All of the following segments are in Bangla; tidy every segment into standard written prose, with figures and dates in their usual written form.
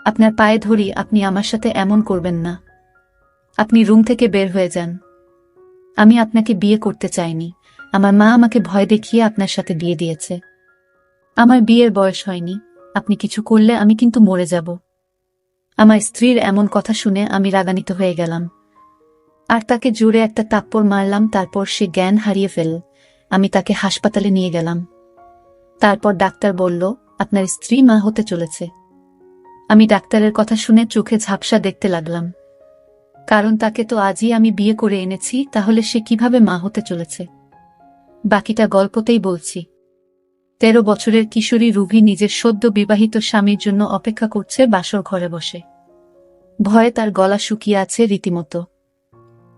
আপনার পায়ে ধরি, আপনি আমার সাথে এমন করবেন না। আপনি রুম থেকে বের হয়ে যান। আমি আপনাকে বিয়ে করতে চাইনি। আমার মা আমাকে ভয় দেখিয়ে আপনার সাথে বিয়ে দিয়েছে। আমার বিয়ের বয়স হয়নি। আপনি কিছু করলে আমি কিন্তু মরে যাব। আমার স্ত্রীর এমন কথা শুনে আমি রাগান্বিত হয়ে গেলাম আর তাকে জোরে একটা থাপ্পড় মারলাম। তারপর সে জ্ঞান হারিয়ে ফেলল। আমি তাকে হাসপাতালে নিয়ে গেলাম। তারপর ডাক্তার বলল, আপনার স্ত্রী মা হতে চলেছে। আমি ডাক্তারের কথা শুনে চোখে ঝাপসা দেখতে লাগলাম, কারণ তাকে তো আজই আমি বিয়ে করে এনেছি, তাহলে সে কিভাবে মা হতে চলেছে? বাকিটা গল্পতেই বলছি। 13 বছরের কিশোরী রুভি নিজের সদ্য বিবাহিত স্বামীর জন্য অপেক্ষা করছে বাসর ঘরে বসে। ভয়ে তার গলা শুকিয়ে আছে রীতিমতো।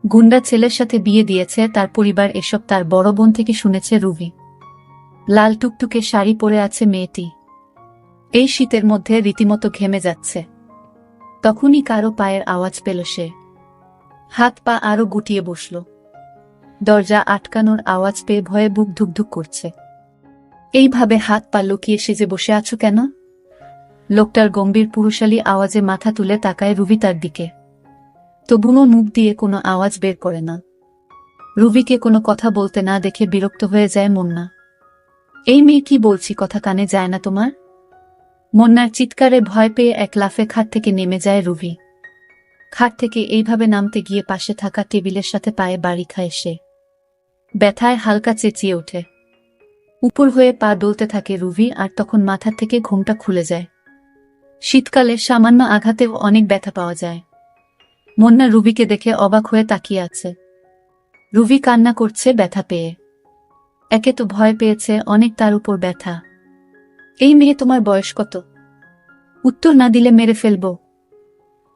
গুন্ডা ছেলের সাথে বিয়ে দিয়েছে তার পরিবার, এসব তার বড় বোন থেকে শুনেছে রুভি। লাল টুকটুকে শাড়ি পরে আছে মেয়েটি। এই শীতের মধ্যে রীতিমতো ঘেমে যাচ্ছে। তখনই কারো পায়ের আওয়াজ পেল সে। হাত পা আরো গুটিয়ে বসল। দরজা আটকানোর আওয়াজ পেয়ে ভয়ে বুক ধুকধুক করছে। এইভাবে হাত পা লুকিয়ে সেজে বসে আছো কেন? লোকটার গম্ভীর পুরুষালী আওয়াজে মাথা তুলে তাকায় রুভি তার দিকে। তবুও মুখ দিয়ে কোনো আওয়াজ বের করে না। রুভিকে কোনো কথা বলতে না দেখে বিরক্ত হয়ে যায় মুন্না। এই মেয়ে কি বলছি কথা কানে যায় না তোমার? মুন্নার চিৎকারে ভয় পেয়ে এক লাফে খাট থেকে নেমে যায় রুভি। খাট থেকে এইভাবে নামতে গিয়ে পাশে থাকা টেবিলের সাথে পায়ে বাড়ি খায় সে। ব্যথায় হালকা চেঁচিয়ে ওঠে। উপর হয়ে পা ডলতে থাকে রুভি, আর তখন মাথার থেকে ঘুমটা খুলে যায়। শীতকালে সামান্য আঘাতেও অনেক ব্যথা পাওয়া যায়। মুন্না রুভিকে দেখে অবাক হয়ে তাকিয়ে আছে। রুভি কান্না করছে ব্যথা পেয়ে। একে তো ভয় পেয়েছে অনেক, তার উপর ব্যথা। এই মেয়ে তোমার বয়স কত? উত্তর না দিলে মেরে ফেলব।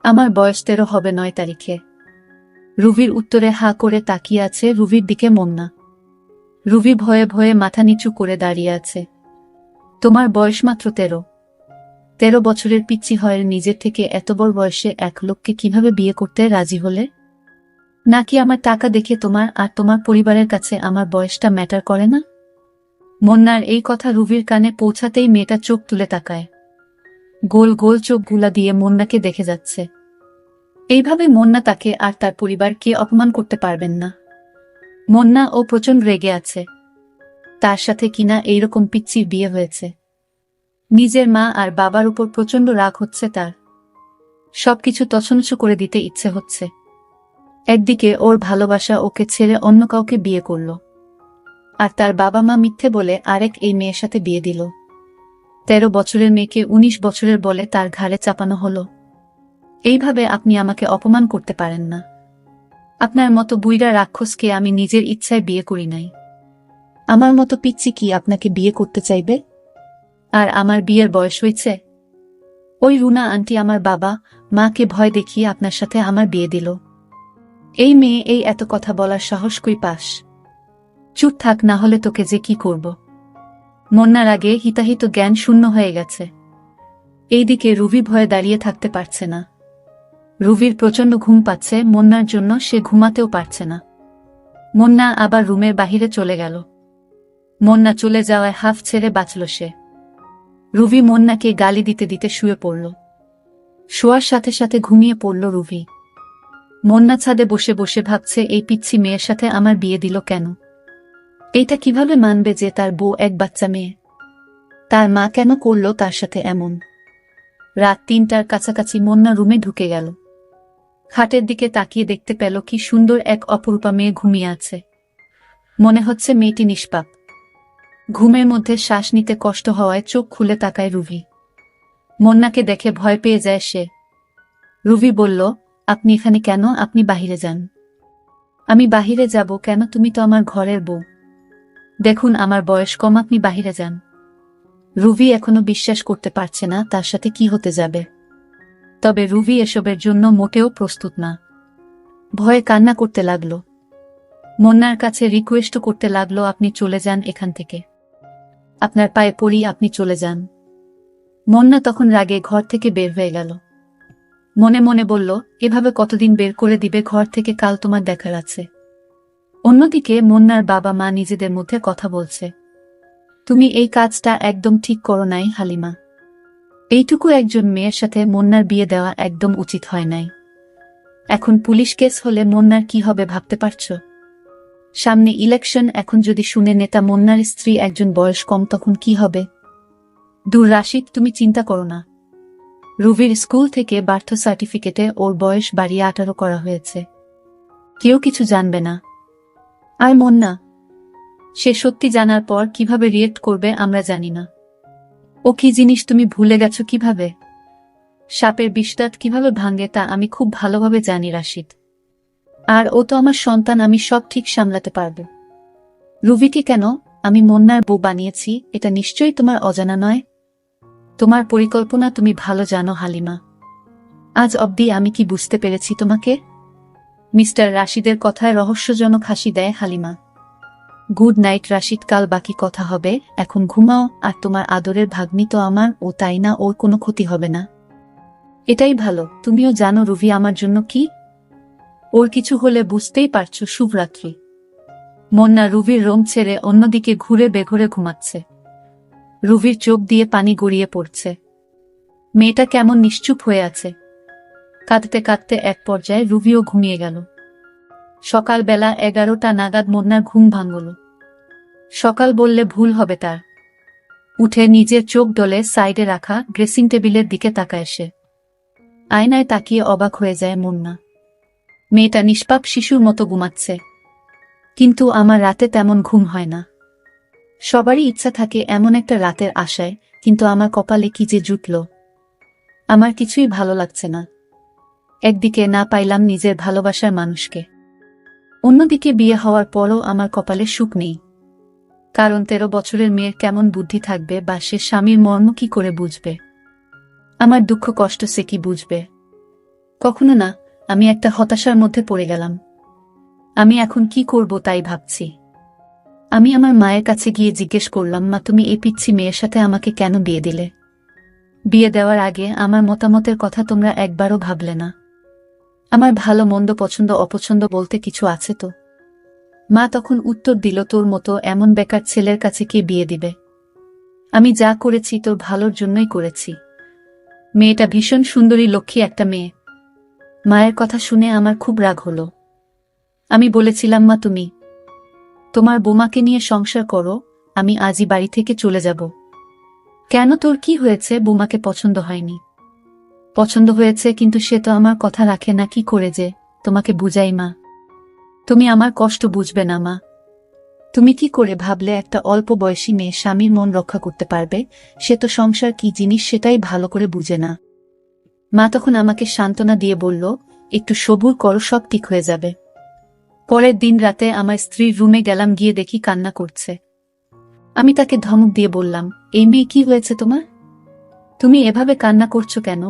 আমার বয়স 13 হবে 9 তারিখে। রুভির উত্তরে হা করে তাকিয়ে আছে রুভির দিকে মুন্না। রুভি ভয়ে ভয়ে মাথা নিচু করে দাঁড়িয়ে আছে। তোমার বয়স মাত্র 13 বছরের পিচ্চি হয় নিজের থেকে এত বড় বয়সে এক লোককে কিভাবে বিয়ে করতে রাজি হলে? নাকি আমার টাকা দেখে তোমার আর তোমার পরিবারের কাছে আমার বয়সটা ম্যাটার করে না? মুন্নার এই কথা রুভির কানে পৌঁছাতেই মেয়েটা চোখ তুলে তাকায়। গোল গোল চোখগুলা দিয়ে মুন্নাকে দেখে যাচ্ছে। এইভাবে মুন্না তাকে আর তার পরিবারকে অপমান করতে পারবেন না। মুন্না ও প্রচণ্ড রেগে আছে। তার সাথে কিনা এইরকম পিচ্চির বিয়ে হয়েছে। নিজের মা আর বাবার উপর প্রচণ্ড রাগ হচ্ছে তার। সবকিছু তছনছ করে দিতে ইচ্ছে হচ্ছে। একদিকে ওর ভালোবাসা ওকে ছেড়ে অন্য কাউকে বিয়ে করল, আর তার বাবা মা মিথ্যে বলে আরেক এই মেয়ের সাথে বিয়ে দিল। 13 বছরের মেয়েকে 19 বছরের বলে তার ঘাড়ে চাপানো হলো। এইভাবে আপনি আমাকে অপমান করতে পারেন না। আপনার মতো বুইড়া রাক্ষসকে আমি নিজের ইচ্ছায় বিয়ে করি নাই। আমার মতো পিচ্চি কি আপনাকে বিয়ে করতে চাইবে? আর আমার বিয়ের বয়স হয়েছে? ওই রুনা আন্টি আমার বাবা মাকে ভয় দেখিয়ে আপনার সাথে আমার বিয়ে দিল। এই মেয়ে এই এত কথা বলার সাহস কই পাস? চুপ থাক, না হলে তোকে যে কি করব। মুন্নার আগে হিতাহিত জ্ঞান শূন্য হয়ে গেছে। এইদিকে রুভি ভয়ে দাঁড়িয়ে থাকতে পারছে না। রুভির প্রচণ্ড ঘুম পাচ্ছে, মুন্নার জন্য সে ঘুমাতেও পারছে না। মুন্না আবার রুমের বাহিরে চলে গেল। মুন্না চলে যাওয়ায় হাফ ছেড়ে বাঁচল সে। রুভি মুন্নাকে গালি দিতে দিতে শুয়ে পড়ল। শোয়ার সাথে সাথে ঘুমিয়ে পড়ল রুভি। মুন্না ছাদে বসে বসে ভাবছে, এই পিচ্ছি মেয়ের সাথে আমার বিয়ে দিল কেন? এইটা কিভাবে মানবে যে তার বউ এক বাচ্চা মেয়ে? তার মা কেন করল তার সাথে এমন? রাত 3টার কাছাকাছি মুন্না রুমে ঢুকে গেল। খাটের দিকে তাকিয়ে দেখতে পেল কি সুন্দর এক অপরূপা মেয়ে ঘুমিয়ে আছে। মনে হচ্ছে মেয়েটি নিষ্পাপ। ঘুমের মধ্যে শ্বাস নিতে কষ্ট হওয়ায় চোখ খুলে তাকায় রুভি। মুন্নাকে দেখে ভয় পেয়ে যায় সে। রুভি বলল, আপনি এখানে কেন? আপনি বাহিরে যান। আমি বাহিরে যাব কেন? তুমি তো আমার ঘরের বউ। দেখুন আমার বয়স কম, আপনি বাহিরে যান। রুভি এখনো বিশ্বাস করতে পারছে না তার সাথে কি হতে যাবে। তবে রুভি এসবের জন্য মোটেও প্রস্তুত না। ভয়ে কান্না করতে লাগল। মুন্নার কাছে রিকোয়েস্ট করতে লাগলো, আপনি চলে যান এখান থেকে। আপনার পায়ে পড়ি, আপনি চলে যান। মুন্না তখন রাগে ঘর থেকে বের হয়ে গেল। মনে মনে বলল, এভাবে কতদিন বের করে দিবে ঘর থেকে? কাল তোমার দেখার আছে। অন্যদিকে মুন্নার বাবা মা নিজেদের মধ্যে কথা বলছে। তুমি এই কাজটা একদম ঠিক করো নাই হালিমা। এইটুকু একজন মেয়ের সাথে মুন্নার বিয়ে দেওয়া একদম উচিত হয় নাই। এখন পুলিশ কেস হলে মুন্নার কি হবে ভাবতে পারছ? সামনে ইলেকশন, এখন যদি শুনে নেতা মুন্নার স্ত্রী একজন বয়স কম, তখন কি হবে? দূর রাশিদ, তুমি চিন্তা করো না। রুবির স্কুল থেকে বার্থ সার্টিফিকেটে ওর বয়স বাড়িয়ে 18 করা হয়েছে। কেউ কিছু জানবে না। আর মুন্না, সে সত্যি জানার পর কিভাবে রিয়েক্ট করবে আমরা জানি না। ও কি জিনিস তুমি ভুলে গেছো কিভাবে? সাপের বিষদাঁত কিভাবে ভাঙে তা আমি খুব ভালোভাবে জানি রাশিদ। আর ও তো আমার সন্তান, আমি সব ঠিক সামলাতে পারব। রুবিকে কেন আমি মুন্নার বউ বানিয়েছি এটা নিশ্চয়ই তোমার অজানা নয়। তোমার পরিকল্পনা তুমি ভালো জানো হালিমা। আজ অবধি আমি কি বুঝতে পেরেছি তোমাকে? মিস্টার রাশিদের কথায় রহস্যজনক হাসি দেয় হালিমা। গুড নাইট রাশিদ, কাল বাকি কথা হবে, এখন ঘুমাও। আর তোমার আদরের ভাগ্নি তো আমার, ও তাই না, ওর কোনো ক্ষতি হবে না। এটাই ভালো। তুমিও জানো রুভি আমার জন্য কি। ওর কিছু হলে বুঝতেই পারছো। শুভরাত্রি। মুন্না রুভির রুম ছেড়ে অন্যদিকে ঘুরে বেঘরে ঘুমাচ্ছে। রুভির চোখ দিয়ে পানি গড়িয়ে পড়ছে। মেয়েটা কেমন নিশ্চুপ হয়ে আছে। কাঁদতে কাঁদতে এক পর্যায়ে রুভিও ঘুমিয়ে গেল। সকালবেলা 11টা নাগাদ মুন্নার ঘুম ভাঙল। সকাল বললে ভুল হবে তার। উঠে নিজের চোখ ডলে সাইডে রাখা ড্রেসিং টেবিলের দিকে তাকায় সে। আয়নায় তাকিয়ে অবাক হয়ে যায় মুন্না। মেয়েটা নিষ্পাপ শিশুর মতো ঘুমাচ্ছে। কিন্তু আমার রাতে তেমন ঘুম হয় না। সবারই ইচ্ছা থাকে এমন একটা রাতের আশায়, কিন্তু আমার কপালে কি যে জুটল। আমার কিছুই ভালো লাগছে না। একদিকে না পাইলাম নিজের ভালোবাসার মানুষকে, অন্যদিকে বিয়ে হওয়ার পরও আমার কপালে সুখ নেই। কারণ 13 বছরের মেয়ের কেমন বুদ্ধি থাকবে, বা সে স্বামীর মর্ম কি করে বুঝবে? আমার দুঃখ কষ্ট সে কি বুঝবে? কখনো না। আমি একটা হতাশার মধ্যে পড়ে গেলাম। আমি এখন কি করব তাই ভাবছি। আমি আমার মায়ের কাছে গিয়ে জিজ্ঞেস করলাম, মা তুমি এই পিচ্ছি মেয়ের সাথে আমাকে কেন বিয়ে দিলে? বিয়ে দেওয়ার আগে আমার মতামতের কথা তোমরা একবারও ভাবলে না। আমার ভালো মন্দ পছন্দ অপছন্দ বলতে কিছু আছে তো? মা তখন উত্তর দিল, তোর মতো এমন বেকার ছেলের কাছে কে বিয়ে দিবে? আমি যা করেছি তোর ভালোর জন্যই করেছি। মেয়েটা ভীষণ সুন্দরী, লক্ষ্মী একটা মেয়ে। মায়ের কথা শুনে আমার খুব রাগ হলো। আমি বলেছিলাম, মা তুমি তোমার বোমাকে নিয়ে সংসার করো, আমি আজই বাড়ি থেকে চলে যাব। কেন, তোর কি হয়েছে? বোমাকে পছন্দ হয়নি? পছন্দ হয়েছে, কিন্তু সে তো আমার কথা রাখে না। কি করে যে তোমাকে বুঝাই মা? তুমি আমার কষ্ট বুঝবে না মা। তুমি কি করে ভাবলে একটা অল্প বয়সী মেয়ে স্বামীর মন রক্ষা করতে পারবে? সে তো সংসার কি জিনিস সেটাই ভালো করে বুঝে না। মা তখন আমাকে সান্ত্বনা দিয়ে বলল, একটু সবুর করো, সব ঠিক হয়ে যাবে। পরের দিন রাতে আমার স্ত্রীর রুমে গেলাম, গিয়ে দেখি কান্না করছে। আমি তাকে ধমক দিয়ে বললাম, এই মেয়ে কি হয়েছে তোমার? তুমি এভাবে কান্না করছো কেন?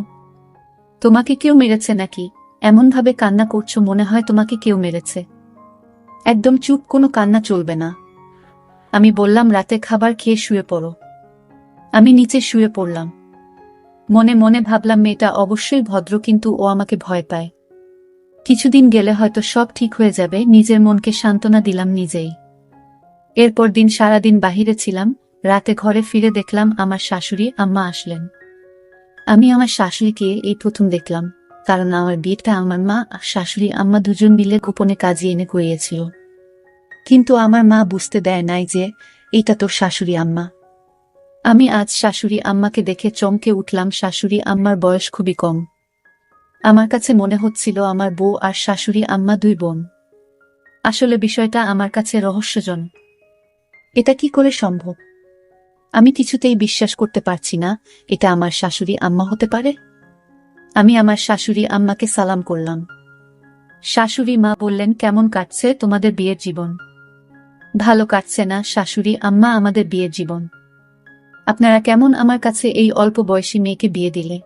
তোমাকে কেউ মেরেছে নাকি? এমনভাবে কান্না করছো মনে হয় তোমাকে কেউ মেরেছে। একদম চুপ, কোনো কান্না চলবে না। আমি বললাম, রাতে খাবার খেয়ে শুয়ে পড়ো। আমি নিচে শুয়ে পড়লাম। মনে মনে ভাবলাম মেয়েটা অবশ্যই ভদ্র, কিন্তু ও আমাকে ভয় পায়। কিছুদিন গেলে হয়তো সব ঠিক হয়ে যাবে। নিজের মনকে সান্ত্বনা দিলাম নিজেই। এরপর দিন সারাদিন বাহিরে ছিলাম। রাতে ঘরে ফিরে দেখলাম আমার শাশুড়ি আম্মা আসলেন। আমি আমার শাশুড়িকে এই প্রথম দেখলাম, কারণ আমার বিয়েটা আমার মা আর শাশুড়ি আম্মা দুজন মিলে গোপনে কাজে এনে করিয়েছিল। কিন্তু আমার মা বুঝতে দেয় নাই যে এইটা তোর শাশুড়ি আম্মা। আমি আজ শাশুড়ি আম্মাকে দেখে চমকে উঠলাম। শাশুড়ি আম্মার বয়স খুবই কম। আমার কাছে মনে হচ্ছিল আমার বউ আর শাশুড়ি আম্মা দুই বোন। আসলে বিষয়টা আমার কাছে রহস্যজনক। এটা কি করে সম্ভব? আমি কিছুতেই বিশ্বাস করতে পারছি না এটা আমার শাশুড়ি আম্মা হতে পারে। আমি আমার শাশুড়ি আম্মাকে সালাম করলাম। শাশুড়ি মা বললেন, কেমন কাটছে তোমাদের বিয়ের জীবন? ভালো কাটছে না শাশুড়ি আম্মা আমাদের বিয়ের জীবন। আপনারা কেমন আমার কাছে এই অল্প বয়সী মেয়েকে বিয়ে দিলে,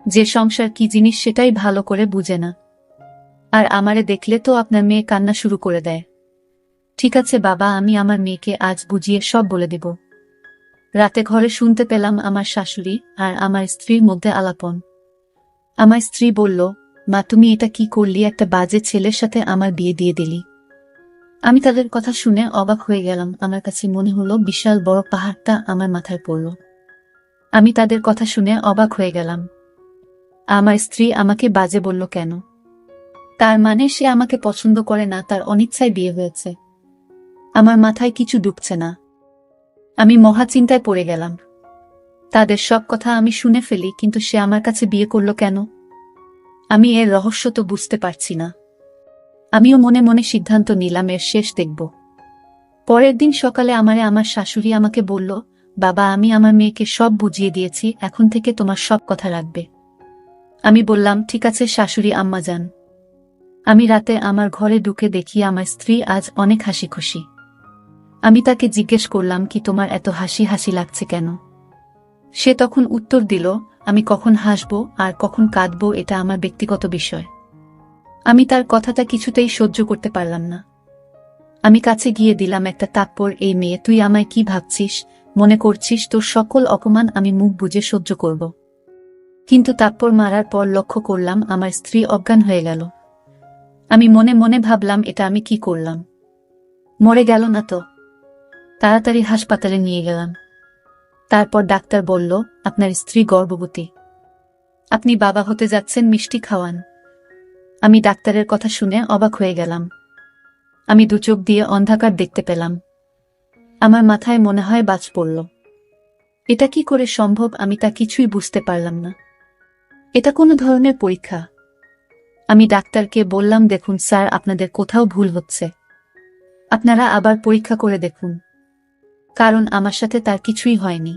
যে সংসার কি জিনিস সেটাই ভালো করে বুঝে না। আর আমারে দেখলে তো আপনার মেয়ে কান্না শুরু করে দেয়। ঠিক আছে বাবা, আমি আমার মেয়েকে আজ বুঝিয়ে সব বলে দেব। রাতে ঘরে শুনতে পেলাম আমার শাশুড়ি আর আমার স্ত্রীর মধ্যে আলাপন। আমার স্ত্রী বলল, মা তুমি এটা কি করলি? একটা বাজে ছেলের সাথে আমার বিয়ে দিয়ে দিলি। আমি তাদের কথা শুনে অবাক হয়ে গেলাম। আমার কাছে মনে হলো বিশাল বড় পাহাড়টা আমার মাথায় পড়ল। আমি তাদের কথা শুনে অবাক হয়ে গেলাম। আমার স্ত্রী আমাকে বাজে বলল কেন? তার মানে সে আমাকে পছন্দ করে না, তার অনিচ্ছায় বিয়ে হয়েছে। আমার মাথায় কিছু ঢুকছে না। আমি মহা চিন্তায় পড়ে গেলাম। তাদের সব কথা আমি শুনে ফেলি, কিন্তু সে আমার কাছে বিয়ে করল কেন? আমি এর রহস্য তো বুঝতে পারছি না। আমিও মনে মনে সিদ্ধান্ত নিলাম এর শেষ দেখব। পরের দিন সকালে আমার শাশুড়ি আমাকে বলল, বাবা, আমি আমার মেয়েকে সব বুঝিয়ে দিয়েছি, এখন থেকে তোমার সব কথা রাখবে। আমি বললাম, ঠিক আছে শাশুড়ি আম্মা যান। আমি রাতে আমার ঘরে ঢুকে দেখি আমার স্ত্রী আজ অনেক হাসি খুশি। আমি তাকে জিজ্ঞেস করলাম, কি তোমার এত হাসি হাসি লাগছে কেন? সে তখন উত্তর দিল, আমি কখন হাসব আর কখন কাঁদব এটা আমার ব্যক্তিগত বিষয়। আমি তার কথাটা কিছুতেই সহ্য করতে পারলাম না। আমি কাছে গিয়ে দিলাম একটা থাপ্পড়। এই মেয়ে, তুই আমায় কি ভাবছিস? মনে করছিস তোর সকল অপমান আমি মুখ বুজে সহ্য করব? কিন্তু থাপ্পড় মারার পর লক্ষ্য করলাম আমার স্ত্রী অজ্ঞান হয়ে গেল। আমি মনে মনে ভাবলাম, এটা আমি কি করলাম? মরে গেল না তো? তাড়াতাড়ি হাসপাতালে নিয়ে গেলাম। তারপর ডাক্তার বলল, আপনার স্ত্রী গর্ভবতী। আপনি বাবা হতে যাচ্ছেন, মিষ্টি খাওয়ান। আমি ডাক্তারের কথা শুনে অবাক হয়ে গেলাম। আমি দু চোখ দিয়ে অন্ধকার দেখতে পেলাম। আমার মাথায় মনে হয় বাজ পড়ল। এটা কি করে সম্ভব? আমি তা কিছুই বুঝতে পারলাম না। এটা কোনো ধরনের পরীক্ষা? আমি ডাক্তারকে বললাম, দেখুন স্যার, আপনাদের কোথাও ভুল হচ্ছে। আপনারা আবার পরীক্ষা করে দেখুন, কারণ আমার সাথে তার কিছুই হয়নি।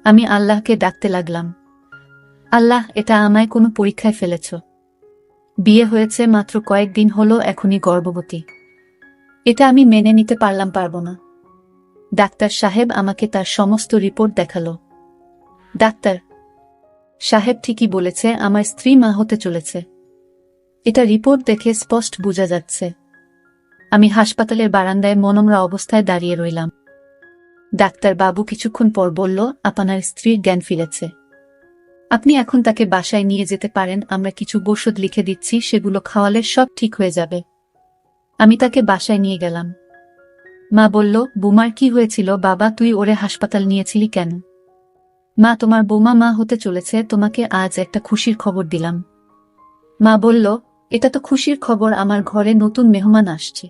আমি আল্লাহকে ডাকতে লাগলাম, আল্লাহ, এটা আমায় কোনো পরীক্ষায় ফেলেছ। বিয়ে হয়েছে মাত্র কয়েকদিন হলো, এখনই গর্ভবতী। এটা আমি মেনে নিতে পারবো না। ডাক্তার সাহেব আমাকে তার সমস্ত রিপোর্ট দেখালো। ডাক্তার সাহেব ঠিকই বলেছে, আমার স্ত্রী মা হতে চলেছে। এটা রিপোর্ট দেখে স্পষ্ট বোঝা যাচ্ছে। আমি হাসপাতালের বারান্দায় মনমরা অবস্থায় দাঁড়িয়ে রইলাম। ডাক্তার বাবু কিছুক্ষণ পর বলল, আপনার স্ত্রীর জ্ঞান ফিরেছে। আপনি এখন তাকে বাসায় নিয়ে যেতে পারেন। আমরা কিছু ওষুধ লিখে দিচ্ছি, সেগুলো খাওয়ালে সব ঠিক হয়ে যাবে। আমি তাকে বাসায় নিয়ে গেলাম। মা বলল, বৌমার কি হয়েছিল বাবা? তুই ওরে হাসপাতাল নিয়েছিলি কেন? মা, তোমার বৌমা মা হতে চলেছে, তোমাকে আজ একটা খুশির খবর দিলাম। মা বলল, এটা তো খুশির খবর, আমার ঘরে নতুন মেহমান আসছে।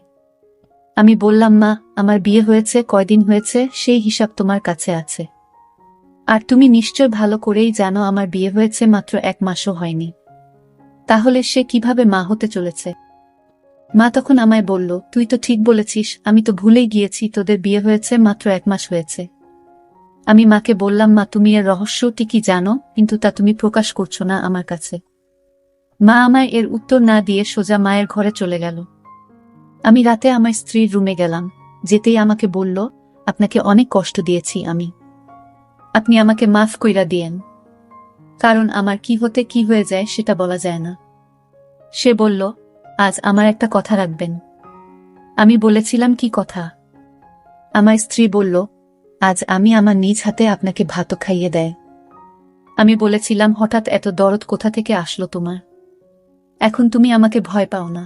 আমি বললাম, মা, আমার বিয়ে হয়েছে কয়দিন হয়েছে সেই হিসাব তোমার কাছে আছে। আর তুমি নিশ্চয় ভালো করেই জানো আমার বিয়ে হয়েছে মাত্র 1 মাসও হয়নি। তাহলে সে কিভাবে মা হতে চলেছে? মা তখন আমায় বলল, তুই তো ঠিক বলেছিস, আমি তো ভুলেই গিয়েছি, তোদের বিয়ে হয়েছে মাত্র 1 মাস হয়েছে। আমি মাকে বললাম, মা, তুমি এর রহস্য ঠিকই জানো, কিন্তু তা তুমি প্রকাশ করছো না আমার কাছে। মা আমায় এর উত্তর না দিয়ে সোজা মায়ের ঘরে চলে গেল। আমি রাতে আমার স্ত্রীর রুমে গেলাম। যেতেই আমাকে বলল, আপনাকে অনেক কষ্ট দিয়েছি আমি। আপনি আমাকে মাফ কইরা দিয়েন, কারণ আমার কি হতে কি হয়ে যায় সেটা বলা যায় না। সে বলল, আজ আমার একটা কথা রাখবেন। আমি বলেছিলাম, কি কথা? আমার স্ত্রী বলল, আজ আমি আমার নিজ হাতে আপনাকে ভাতও খাইয়ে দেয়। আমি বলেছিলাম, হঠাৎ এত দরদ কোথা থেকে আসলো তোমার? এখন তুমি আমাকে ভয় পাও না?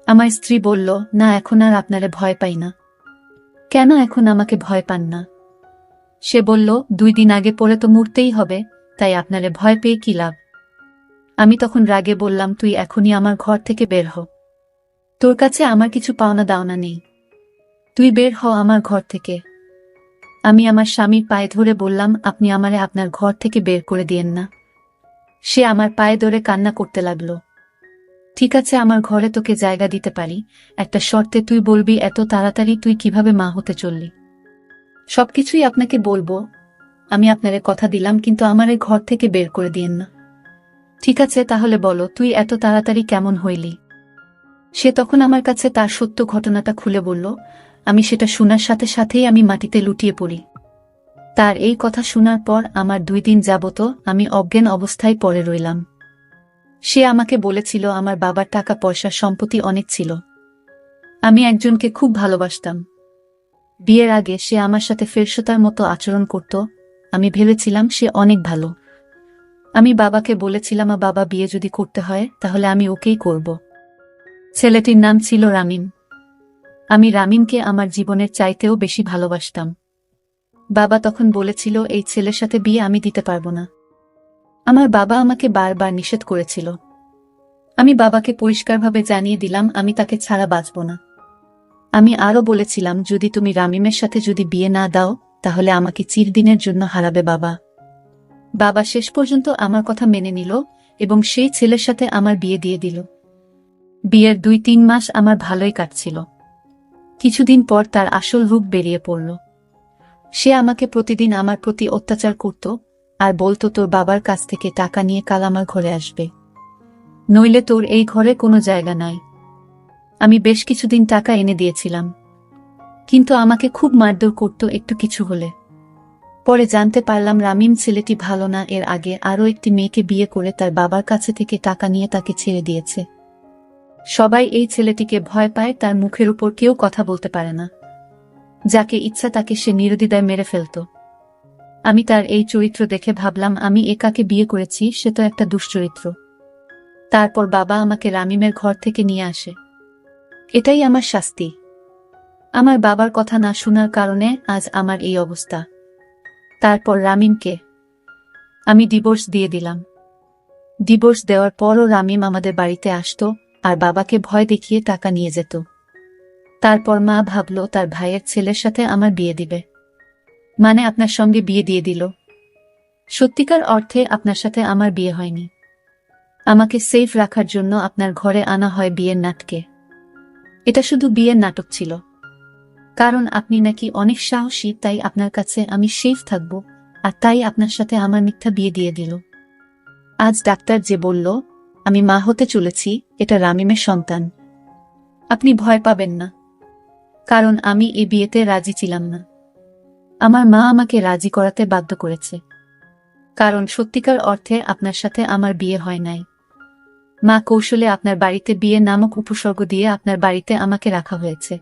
আমার স্ত্রী বলল, না, এখন আর আপনারে ভয় পাই না। কেন এখন আমাকে ভয় পান না? সে বলল, 2 দিন আগে পরে তো মরতেই হবে, তাই আপনারে ভয় পেয়ে কি লাভ? আমি তখন রাগে বললাম, তুই এখনই আমার ঘর থেকে বের হ। তোর কাছে আমার কিছু পাওনা দাওনা নেই। তুই বের হ আমার ঘর থেকে। আমি আমার স্বামীর পায়ে ধরে বললাম, আপনি আমারে আপনার ঘর থেকে বের করে দিয়েন না। সে আমার পায়ে ধরে কান্না করতে লাগলো। ঠিক আছে, আমার ঘরে তোকে জায়গা দিতে পারি, একটা শর্তে। তুই বলবি এত তাড়াতাড়ি তুই কিভাবে মা হতে চললি। সবকিছুই আপনাকে বলবো, আমি আপনারে কথা দিলাম, কিন্তু আমারে ঘর থেকে বের করে দিয়েন না। ঠিক আছে, তাহলে বলো, তুই এত তাড়াতাড়ি কেমন হইলি? সে তখন আমার কাছে তার সত্য ঘটনাটা খুলে বলল। আমি সেটা শোনার সাথে সাথেই আমি মাটিতে লুটিয়ে পড়ি। তার এই কথা শোনার পর আমার 2 দিন যাবত আমি অজ্ঞান অবস্থায় পড়ে রইলাম। সে আমাকে বলেছিল আমার বাবার টাকা পয়সা সম্পত্তি অনেক ছিল। আমি একজনকে খুব ভালোবাসতাম। বিয়ের আগে সে আমার সাথে ফেরশতার মতো আচরণ করত। আমি ভেবেছিলাম সে অনেক ভালো। আমি বাবাকে বলেছিলাম, বাবা, বিয়ে যদি করতে হয় তাহলে আমি ওকেই করব। ছেলেটির নাম ছিল রামিম। আমি রামিমকে আমার জীবনের চাইতেও বেশি ভালোবাসতাম। বাবা তখন বলেছিল এই ছেলের সাথে বিয়ে আমি দিতে পারবো না। আমার বাবা আমাকে বারবার নিষেধ করেছিল। আমি বাবাকে পরিষ্কারভাবে জানিয়ে দিলাম আমি তাকে ছাড়া বাঁচব না। আমি আরও বলেছিলাম যদি তুমি রামিমের সাথে যদি বিয়ে না দাও তাহলে আমাকে চিরদিনের জন্য হারাবে বাবা। বাবা শেষ পর্যন্ত আমার কথা মেনে নিল এবং সেই ছেলের সাথে আমার বিয়ে দিয়ে দিল। বিয়ের 2-3 মাস আমার ভালোই কাটছিল। কিছুদিন পর তার আসল রূপ বেরিয়ে পড়ল। সে আমাকে প্রতিদিন আমার প্রতি অত্যাচার করত আর বলতো তোর বাবার কাছ থেকে টাকা নিয়ে কাল আমার ঘরে আসবে, নইলে তোর এই ঘরে কোনো জায়গা নাই। আমি বেশ কিছুদিন টাকা এনে দিয়েছিলাম, কিন্তু আমাকে খুব মারধর করত একটু কিছু হলে। পরে জানতে পারলাম রামিম ছেলেটি ভালো না, এর আগে আরও একটি মেয়েকে বিয়ে করে তার বাবার কাছে থেকে টাকা নিয়ে তাকে ছেড়ে দিয়েছে। সবাই এই ছেলেটিকে ভয় পায়, তার মুখের উপর কেউ কথা বলতে পারে না। যাকে ইচ্ছা তাকে সে নির্দ্বিধায় মেরে ফেলত। আমি তার এই চরিত্র দেখে ভাবলাম আমি একাকে বিয়ে করেছি, সে তো একটা দুশ্চরিত্র। তারপর বাবা আমাকে রামিমের ঘর থেকে নিয়ে আসে। এটাই আমার শাস্তি। আমার বাবার কথা না শোনার কারণে আজ আমার এই অবস্থা। তারপর রামিমকে আমি ডিভোর্স দিয়ে দিলাম। ডিভোর্স দেওয়ার পরও রামিম আমাদের বাড়িতে আসতো আর বাবাকে ভয় দেখিয়ে টাকা নিয়ে যেত। তারপর মা ভাবল তার ভাইয়ের ছেলের সাথে আমার বিয়ে দিবে, মানে আপনার সঙ্গে বিয়ে দিয়ে দিল। সত্যিকার অর্থে আপনার সাথে আমার বিয়ে হয়নি। আমাকে সেফ রাখার জন্য আপনার ঘরে আনা হয় বিয়ের নাটকে। এটা শুধু বিয়ের নাটক ছিল, কারণ আপনি নাকি অনেক সাহসী, তাই আপনার কাছে আমি সেফ থাকব, আর তাই আপনার সাথে আমার মিথ্যা বিয়ে দিয়ে দিল। আজ ডাক্তার যে বলল আমি মা হতে চলেছি, এটা রামিমের সন্তান। আপনি ভয় পাবেন না, কারণ আমি এই বিয়েতে রাজি ছিলাম না। আমার মা আমাকে রাজি করাতে বাধ্য করেছে, কারণ সত্যিকার অর্থে আপনার সাথে আমার বিয়ে হয় নাই। মা কৌশলে আপনার বাড়িতে বিয়ে নামক উপসর্গ দিয়ে আপনার বাড়িতে আমাকে রাখা হয়েছে,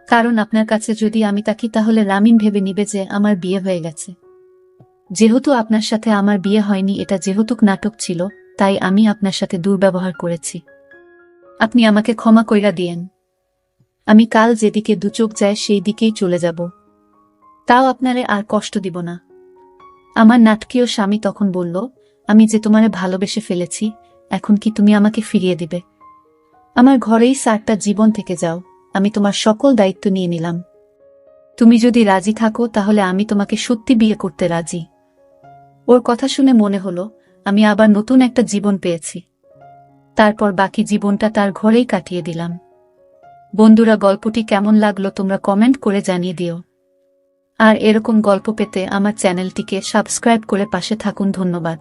কারণ আপনার কাছে যদি আমি তাকি তাহলে রামিম ভেবে নিবে যে আমার বিয়ে হয়ে গেছে। যেহেতু আপনার সাথে আমার বিয়ে হয়নি, এটা যেহেতু নাটক ছিল, তাই আমি আপনার সাথে দুর্ব্যবহার করেছি। আপনি আমাকে ক্ষমা কইরা দিয়েন। আমি কাল যেদিকে দুচোখ যায় সেই দিকেই চলে যাব, তাও আপনারে আর কষ্ট দিব না। আমার নাটকীয় স্বামী তখন বলল, আমি যে তোমারে ভালোবেসে ফেলেছি, এখন কি তুমি আমাকে ফিরিয়ে দিবে? আমার ঘরেই 4টা জীবন থেকে যাও, আমি তোমার সকল দায়িত্ব নিয়ে নিলাম। তুমি যদি রাজি থাকো তাহলে আমি তোমাকে সত্যি বিয়ে করতে রাজি। ওর কথা শুনে মনে হলো আমি আবার নতুন একটা জীবন পেয়েছি। তারপর বাকি জীবনটা তার ঘরেই কাটিয়ে দিলাম। বন্ধুরা, গল্পটি কেমন লাগলো তোমরা কমেন্ট করে জানিয়ে দিও। আর এরকম গল্প পেতে আমার চ্যানেলটিকে সাবস্ক্রাইব করে পাশে থাকুন। ধন্যবাদ।